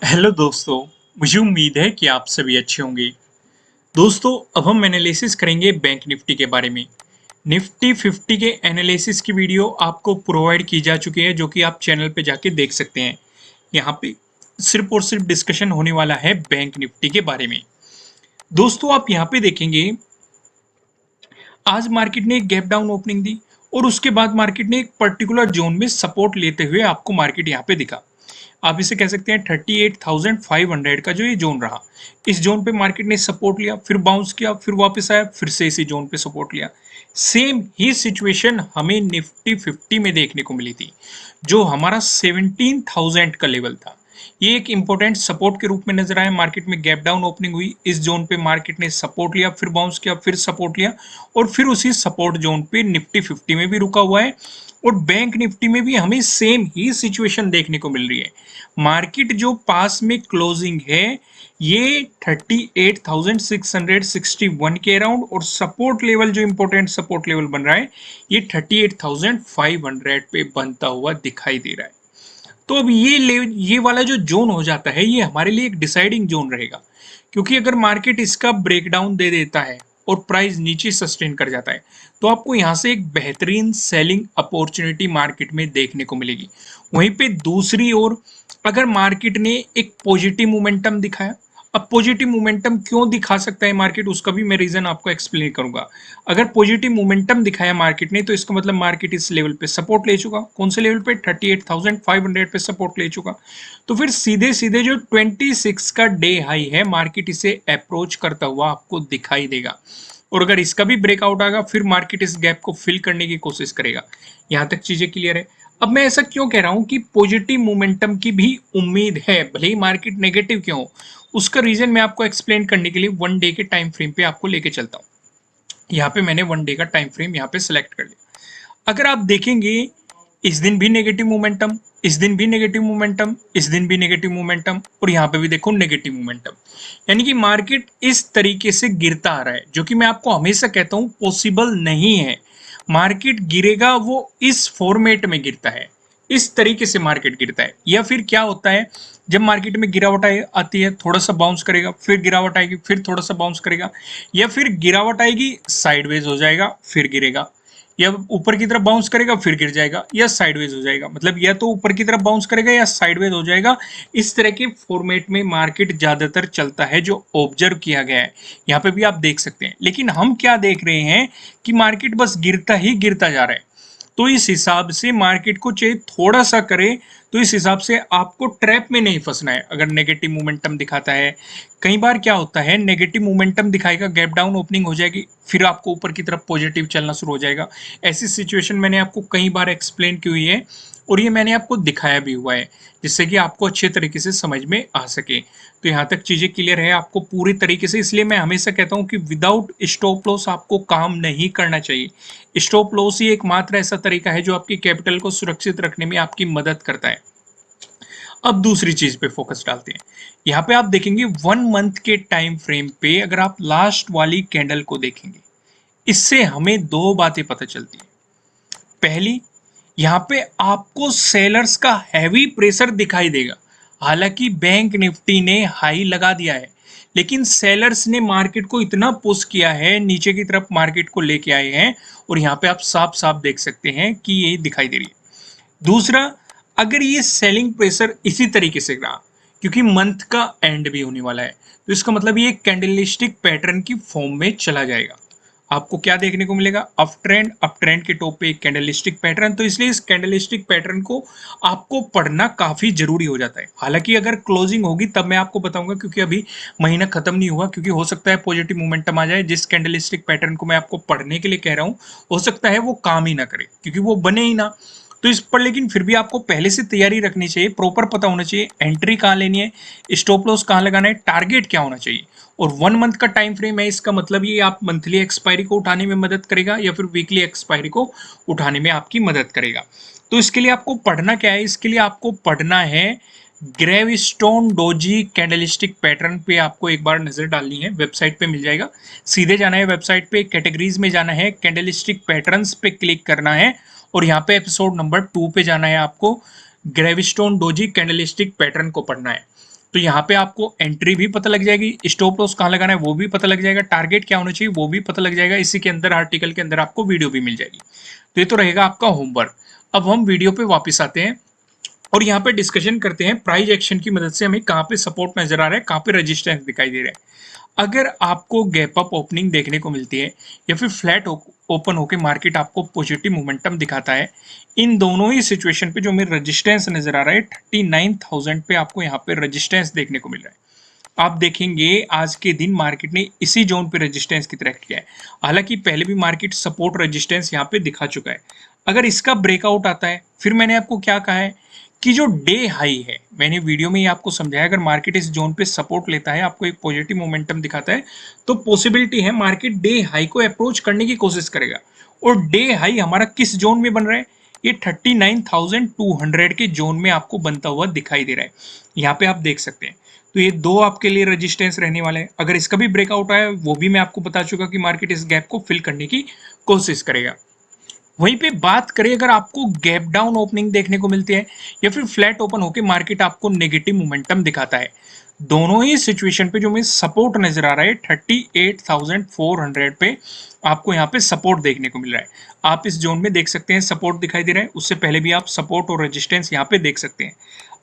Hello दोस्तों। मुझे उम्मीद है कि आप सभी अच्छे होंगे। दोस्तों, अब हम एनालिसिस करेंगे बैंक निफ्टी के बारे में। निफ्टी 50 के एनालिसिस की वीडियो आपको प्रोवाइड की जा चुकी है, जो कि आप चैनल पे जाके देख सकते हैं। यहाँ पे सिर्फ और सिर्फ डिस्कशन होने वाला है बैंक निफ्टी के बारे में। दोस्तों, आप यहाँ पे देखेंगे, आज मार्केट ने एक गैप डाउन ओपनिंग दी और उसके बाद मार्केट ने एक पर्टिकुलर जोन में सपोर्ट लेते हुए आपको मार्केट यहाँ पे दिखा। आप इसे कह सकते हैं 38,500 का जो ये जोन रहा। इस जोन पे मार्केट ने सपोर्ट लिया, फिर बाउंस किया, फिर वापस आया, फिर से इसी जोन पे सपोर्ट लिया। सेम ही सिचुएशन हमें निफ्टी 50 में देखने को मिली थी, जो हमारा 17,000 का लेवल था। ये एक इंपॉर्टेंट सपोर्ट के रूप में नजर आया। मार्केट में गैप डाउन ओपनिंग हुई, इस जोन पे मार्केट ने सपोर्ट लिया, फिर बाउंस किया, फिर सपोर्ट लिया और फिर उसी सपोर्ट जोन पे निफ्टी 50 में भी रुका हुआ है। और बैंक निफ्टी में भी हमें सेम ही सिचुएशन देखने को मिल रही है। मार्केट जो पास में क्लोजिंग है ये 38,661 के अराउंड, और सपोर्ट लेवल जो इंपॉर्टेंट सपोर्ट लेवल बन रहा है ये 38,500 पे बनता हुआ दिखाई दे रहा है। तो अब ये वाला जो जोन हो जाता है ये हमारे लिए एक डिसाइडिंग जोन रहेगा, क्योंकि अगर मार्केट इसका ब्रेकडाउन दे देता है और प्राइस नीचे सस्टेन कर जाता है तो आपको यहां से एक बेहतरीन सेलिंग अपॉर्चुनिटी मार्केट में देखने को मिलेगी। वहीं पे दूसरी ओर अगर मार्केट ने एक पॉजिटिव मोमेंटम दिखाया, अब पॉजिटिव मोमेंटम क्यों दिखा सकता है मार्केट, उसका भी मैं रीजन आपको एक्सप्लेन करूंगा। अगर पॉजिटिव मोमेंटम दिखाया मार्केट ने तो इसका मतलब मार्केट इस लेवल पे सपोर्ट ले चुका। कौन से लेवल पे? 38,500 पे सपोर्ट ले चुका। तो फिर सीधे सीधे जो 26 का डे हाई है मार्केट इसे अप्रोच करता हुआ आपको दिखाई देगा। और अगर इसका भी ब्रेकआउट आएगा फिर मार्केट इस गैप को फिल करने की कोशिश करेगा। यहां तक चीजें क्लियर है। अब मैं ऐसा क्यों कह रहा हूं कि पॉजिटिव मोमेंटम की भी उम्मीद है, भले ही मार्केट नेगेटिव क्यों हो। उसका रीजन मैं आपको एक्सप्लेन करने के लिए वन डे के टाइम फ्रेम पे आपको लेके चलता हूं। यहाँ पे मैंने वन डे का टाइम फ्रेम यहाँ पे सिलेक्ट कर लिया। अगर आप देखेंगे, इस दिन भी नेगेटिव मोमेंटम, इस दिन भी नेगेटिव मोमेंटम, इस दिन भी नेगेटिव मोमेंटम, और यहाँ पे भी देखो नेगेटिव मोमेंटम। यानी कि मार्केट इस तरीके से गिरता आ रहा है, जो कि मैं आपको हमेशा कहता हूं पॉसिबल नहीं है। मार्केट गिरेगा वो इस फॉर्मेट में गिरता है, इस तरीके से मार्केट गिरता है। या फिर क्या होता है, जब मार्केट में गिरावट आती है थोड़ा सा बाउंस करेगा, फिर गिरावट आएगी, फिर थोड़ा सा बाउंस करेगा, या फिर गिरावट आएगी साइडवेज हो जाएगा फिर गिरेगा, या ऊपर की तरफ बाउंस करेगा फिर गिर जाएगा, या साइडवेज हो जाएगा। मतलब या तो ऊपर की तरफ बाउंस करेगा या साइडवेज हो जाएगा। इस तरह के फॉर्मेट में मार्केट ज्यादातर चलता है, जो ऑब्जर्व किया गया है। यहाँ पे भी आप देख सकते हैं। लेकिन हम क्या देख रहे हैं कि मार्केट बस गिरता ही गिरता जा रहा है। तो इस हिसाब से मार्केट को चाहिए थोड़ा सा करे, तो इस हिसाब से आपको ट्रैप में नहीं फंसना है। अगर नेगेटिव मोमेंटम दिखाता है, कई बार क्या होता है नेगेटिव मोमेंटम दिखाएगा, गैप डाउन ओपनिंग हो जाएगी, फिर आपको ऊपर की तरफ पॉजिटिव चलना शुरू हो जाएगा। ऐसी सिचुएशन मैंने आपको कई बार एक्सप्लेन की हुई है और ये मैंने आपको दिखाया भी हुआ है, जिससे कि आपको अच्छे तरीके से समझ में आ सके। तो यहाँ तक चीजें क्लियर है आपको पूरी तरीके से। इसलिए मैं हमेशा कहता हूँ कि विदाउट स्टॉप लॉस आपको काम नहीं करना चाहिए। स्टॉप लॉस ही एकमात्र ऐसा तरीका है जो आपकी कैपिटल को सुरक्षित रखने में आपकी मदद करता है। अब दूसरी चीज पे फोकस डालते हैं। यहाँ पे आप देखेंगे वन मंथ के टाइम फ्रेम पे अगर आप लास्ट वाली कैंडल को देखेंगे, इससे हमें दो बातें पता चलती है। पहली, यहाँ पे आपको सेलर्स का हैवी प्रेशर दिखाई देगा। हालांकि बैंक निफ्टी ने हाई लगा दिया है, लेकिन सेलर्स ने मार्केट को इतना पुश किया है, नीचे की तरफ मार्केट को लेके आए हैं, और यहाँ पे आप साफ साफ देख सकते हैं कि ये दिखाई दे रही है। दूसरा, अगर ये सेलिंग प्रेशर इसी तरीके से रहा, क्योंकि मंथ का एंड भी होने वाला है, तो इसका मतलब ये कैंडलस्टिक पैटर्न की फॉर्म में चला जाएगा। आपको क्या देखने को मिलेगा? अप ट्रेंड के टॉप पे एक कैंडलस्टिक पैटर्न। तो इसलिए इस कैंडलस्टिक पैटर्न को आपको पढ़ना काफी जरूरी हो जाता है। हालांकि अगर क्लोजिंग होगी तब मैं आपको बताऊंगा, क्योंकि अभी महीना खत्म नहीं हुआ, क्योंकि हो सकता है पॉजिटिव मोमेंटम आ जाए। जिस कैंडलस्टिक पैटर्न को मैं आपको पढ़ने के लिए कह रहा हूं, हो सकता है वो काम ही ना करे, क्योंकि वो बने ही ना। तो इस पर लेकिन फिर भी आपको पहले से तैयारी रखनी चाहिए, प्रॉपर पता होना चाहिए एंट्री कहाँ लेनी है, स्टॉप लॉस कहाँ लगाना है, टारगेट क्या होना चाहिए। और वन मंथ का टाइम फ्रेम है, इसका मतलब ये आप मंथली एक्सपायरी को उठाने में मदद करेगा या फिर वीकली एक्सपायरी को उठाने में आपकी मदद करेगा। तो इसके लिए आपको पढ़ना क्या है? इसके लिए आपको पढ़ना है ग्रेवस्टोन डोजी कैंडलस्टिक पैटर्न पे। आपको एक बार नजर डालनी है, वेबसाइट पे मिल जाएगा। सीधे जाना है वेबसाइट पे, कैटेगरीज में जाना है, कैंडलस्टिक पैटर्न्स पे क्लिक करना है, और यहाँ पे एपिसोड नंबर 2 पे जाना है। आपको ग्रेविस्टोन डोजी कैंडलस्टिक पैटर्न को पढ़ना है। तो यहाँ पे आपको एंट्री भी पता लग जाएगी, स्टॉप लॉस कहाँ लगाना है वो भी पता लग जाएगा, टारगेट क्या होना चाहिए वो भी पता लग जाएगा। इसी के अंदर आर्टिकल के अंदर आपको वीडियो भी मिल जाएगी। तो ये तो रहेगा आपका होमवर्क। अब हम वीडियो पे वापस आते हैं और यहाँ पे डिस्कशन करते हैं प्राइस एक्शन की मदद से हमें कहाँ पे सपोर्ट नजर आ रहा है, कहाँ पे रेजिस्टेंस दिखाई दे रहा है। अगर आपको गैप अप ओपनिंग देखने को मिलती है या फिर फ्लैट ओपन होकर मार्केट आपको पॉजिटिव मोमेंटम दिखाता है, इन दोनों ही सिचुएशन पे जो हमें रेजिस्टेंस नजर आ रहा है 39,000 पे आपको यहाँ पे रेजिस्टेंस देखने को मिल रहा है। आप देखेंगे आज के दिन मार्केट ने इसी जोन पे रेजिस्टेंस की तरह किया है। हालांकि पहले भी मार्केट सपोर्ट रेजिस्टेंस यहाँ पे दिखा चुका है। अगर इसका ब्रेकआउट आता है, फिर मैंने आपको क्या कहा है कि जो डे हाई है, मैंने वीडियो में ही आपको समझाया, अगर मार्केट इस जोन पे सपोर्ट लेता है, आपको एक पॉजिटिव मोमेंटम दिखाता है, तो पॉसिबिलिटी है मार्केट डे हाई को अप्रोच करने की कोशिश करेगा। और डे हाई हमारा किस जोन में बन रहा है, ये 39,200 के जोन में आपको बनता हुआ दिखाई दे रहा है। यहाँ पे आप देख सकते हैं। तो ये दो आपके लिए रेजिस्टेंस रहने वाले हैं। अगर इसका भी ब्रेकआउट आया, वो भी मैं आपको बता चुका कि मार्केट इस गैप को फिल करने की कोशिश करेगा। वहीं पे बात करें, अगर आपको गैप डाउन ओपनिंग देखने को मिलती है या फिर फ्लैट ओपन होकर मार्केट आपको नेगेटिव मोमेंटम दिखाता है, दोनों ही सिचुएशन पे जो हमें सपोर्ट नजर आ रहा है 38,400 पे आपको यहाँ पे सपोर्ट देखने को मिल रहा है। आप इस जोन में देख सकते हैं सपोर्ट दिखाई दे रहा है, उससे पहले भी आप सपोर्ट और रेजिस्टेंस यहाँ पे देख सकते हैं।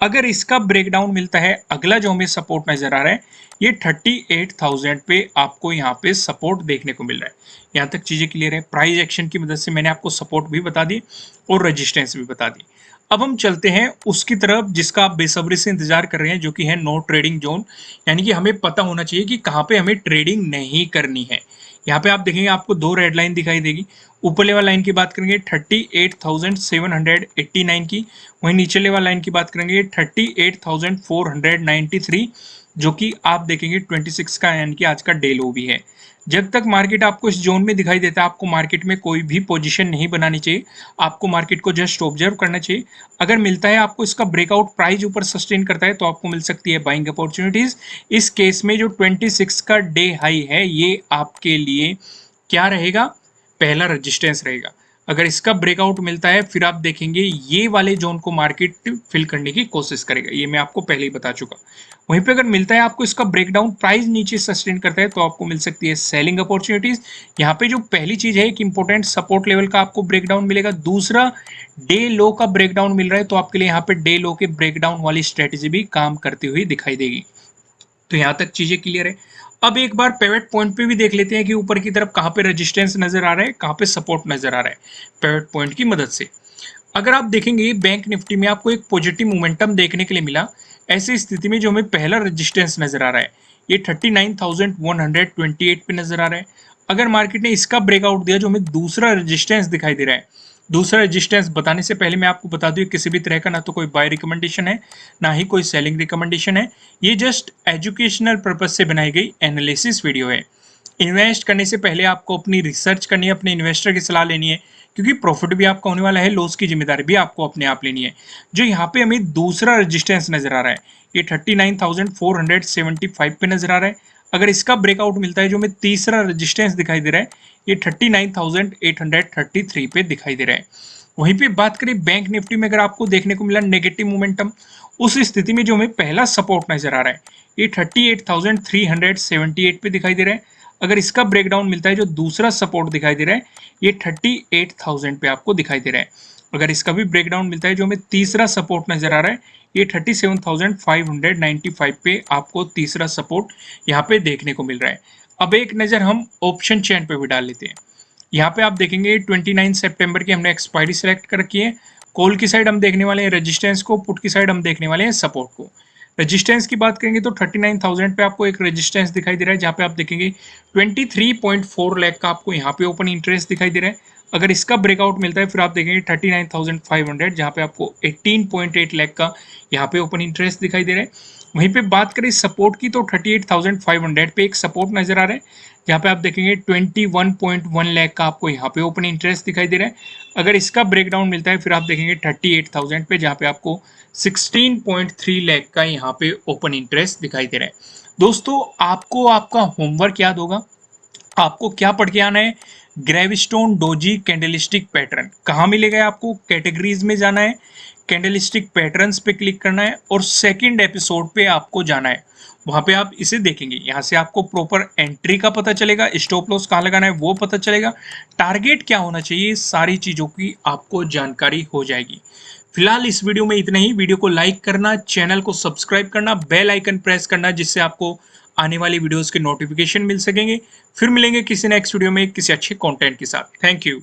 अगर इसका ब्रेकडाउन मिलता है, अगला जो हमें सपोर्ट नजर आ रहा है ये 38,000 पे आपको यहाँ पे सपोर्ट देखने को मिल रहा है। यहाँ तक चीजें क्लियर है। प्राइस एक्शन की मदद से मैंने आपको सपोर्ट भी बता दी और रेजिस्टेंस भी बता दी। अब हम चलते हैं उसकी तरफ जिसका आप बेसब्री से इंतजार कर रहे हैं, जो कि है नो ट्रेडिंग जोन। यानी कि हमें पता होना चाहिए कि कहाँ पे हमें ट्रेडिंग नहीं करनी है। यहाँ पे आप देखेंगे आपको दो रेड लाइन दिखाई देगी। ऊपर लेवल लाइन की बात करेंगे 38,789 की, वहीं नीचे लेवल लाइन की बात करेंगे 38,493, जो कि आप देखेंगे 26 का यानी कि आज का डे लो भी है। जब तक मार्केट आपको इस जोन में दिखाई देता है, आपको मार्केट में कोई भी पोजीशन नहीं बनानी चाहिए। आपको मार्केट को जस्ट ऑब्जर्व करना चाहिए। अगर मिलता है आपको इसका ब्रेकआउट, प्राइस ऊपर सस्टेन करता है, तो आपको मिल सकती है बाइंग अपॉर्चुनिटीज। इस केस में जो 26 का डे हाई है, ये आपके लिए क्या रहेगा, पहला रेजिस्टेंस रहेगा। अगर इसका ब्रेकआउट मिलता है, फिर आप देखेंगे ये वाले जोन को मार्केट फिल करने की कोशिश करेगा। ये मैं आपको पहले ही बता चुका। वहीं पे अगर मिलता है आपको इसका ब्रेकडाउन, प्राइस नीचे सस्टेन करता है, तो आपको मिल सकती है सेलिंग अपॉर्चुनिटीज। यहाँ पे जो पहली चीज है, एक इंपॉर्टेंट सपोर्ट लेवल का आपको ब्रेकडाउन मिलेगा। दूसरा, डे लो का ब्रेकडाउन मिल रहा है, तो आपके लिए यहाँ पे डे लो के ब्रेकडाउन वाली स्ट्रेटेजी भी काम करती हुई दिखाई देगी। तो यहाँ तक चीजें क्लियर है। अब एक बार पिवट पॉइंट पे भी देख लेते हैं कि ऊपर की तरफ कहाँ पे रेजिस्टेंस नजर आ रहा है, कहाँ पे सपोर्ट नजर आ रहा है पिवट पॉइंट की मदद से। अगर आप देखेंगे बैंक निफ्टी में आपको एक पॉजिटिव मोमेंटम देखने के लिए मिला। ऐसी स्थिति में जो हमें पहला रेजिस्टेंस नजर आ रहा है, ये 39,128 पे नजर आ रहा है। अगर मार्केट ने इसका ब्रेकआउट दिया, जो हमें दूसरा रेजिस्टेंस दिखाई दे रहा है। दूसरा रेजिस्टेंस बताने से पहले मैं आपको बता दूं, किसी भी तरह का ना तो कोई बाय रिकमेंडेशन है, ना ही कोई सेलिंग रिकमेंडेशन है। ये जस्ट एजुकेशनल पर्पज से बनाई गई एनालिसिस वीडियो है। इन्वेस्ट करने से पहले आपको अपनी रिसर्च करनी है, अपने इन्वेस्टर की सलाह लेनी है, क्योंकि प्रॉफिट भी आपका होने वाला है, लॉस की जिम्मेदारी भी आपको अपने आप लेनी है। जो यहाँ पे हमें दूसरा रेजिस्टेंस नजर आ रहा है, ये 39,475 पे नजर आ रहा है। अगर इसका ब्रेकआउट मिलता है, जो हमें तीसरा रेजिस्टेंस दिखाई दे रहा है, ये 39,833 पे दिखाई दे रहा है। वहीं पे बात करें बैंक निफ्टी में, अगर आपको देखने को मिला नेगेटिव मोमेंटम, उस स्थिति में जो हमें पहला सपोर्ट नजर आ रहा है, ये 38,378 पे दिखाई दे रहा है। अगर इसका ब्रेकडाउन मिलता है, जो दूसरा सपोर्ट दिखाई दे रहा है, ये 38,000 पे आपको दिखाई दे रहा है। अगर इसका भी ब्रेकडाउन मिलता है, जो हमें तीसरा सपोर्ट नजर आ रहा है, ये 37,595 पे आपको तीसरा सपोर्ट यहाँ पे देखने को मिल रहा है। अब एक नजर हम ऑप्शन चेन पे भी डाल लेते हैं। यहाँ पे आप देखेंगे 29 सितंबर की हमने एक्सपायरी सेलेक्ट कर रखी है। कॉल की साइड हम देखने वाले हैं रेजिस्टेंस को, पुट की साइड हम देखने वाले हैं सपोर्ट को। रेजिस्टेंस की बात करेंगे तो 39,000 पे आपको एक रेजिस्टेंस दिखाई दे रहा है, जहाँ पे आप देखेंगे 23.4 लाख का आपको यहाँ पे ओपन इंटरेस्ट दिखाई दे रहा है। अगर इसका ब्रेकआउट मिलता है, फिर आप देखेंगे 39,500, जहाँ पे आपको 18.8 लाख का यहाँ पे ओपन इंटरेस्ट दिखाई दे रहा है। वहीं पे बात करें सपोर्ट की, तो 38,500 पे एक सपोर्ट नजर आ रहा है, जहाँ पे आप देखेंगे 21.1 लाख का आपको यहाँ पे ओपन इंटरेस्ट दिखाई दे रहा है। अगर इसका ब्रेकडाउन मिलता है, फिर आप देखेंगे 38,000 पे, जहाँ पे आपको 16.3 लाख का यहाँ पे ओपन इंटरेस्ट दिखाई दे रहा है। दोस्तों, आपको आपका होमवर्क याद होगा। आपको क्या पढ़ के आना है, ग्रेविस्टोन डोजी कैंडलस्टिक पैटर्न कहाँ मिलेगा आपको, कैटेगरीज में जाना है। कैंडलस्टिक पैटर्न्स पे क्लिक करना है और सेकंड एपिसोड पे आपको जाना है। वहां पे आप इसे देखेंगे, यहाँ से आपको प्रॉपर एंट्री का पता चलेगा, स्टॉप लॉस कहाँ लगाना है वो पता चलेगा, टारगेट क्या होना चाहिए, सारी चीजों की आपको जानकारी हो जाएगी। फिलहाल इस वीडियो में इतना ही। वीडियो को लाइक करना, चैनल को सब्सक्राइब करना, बेल आइकन प्रेस करना, जिससे आपको आने वाली वीडियोस के नोटिफिकेशन मिल सकेंगे। फिर मिलेंगे किसी नेक्स्ट वीडियो में किसी अच्छे कंटेंट के साथ। Thank you.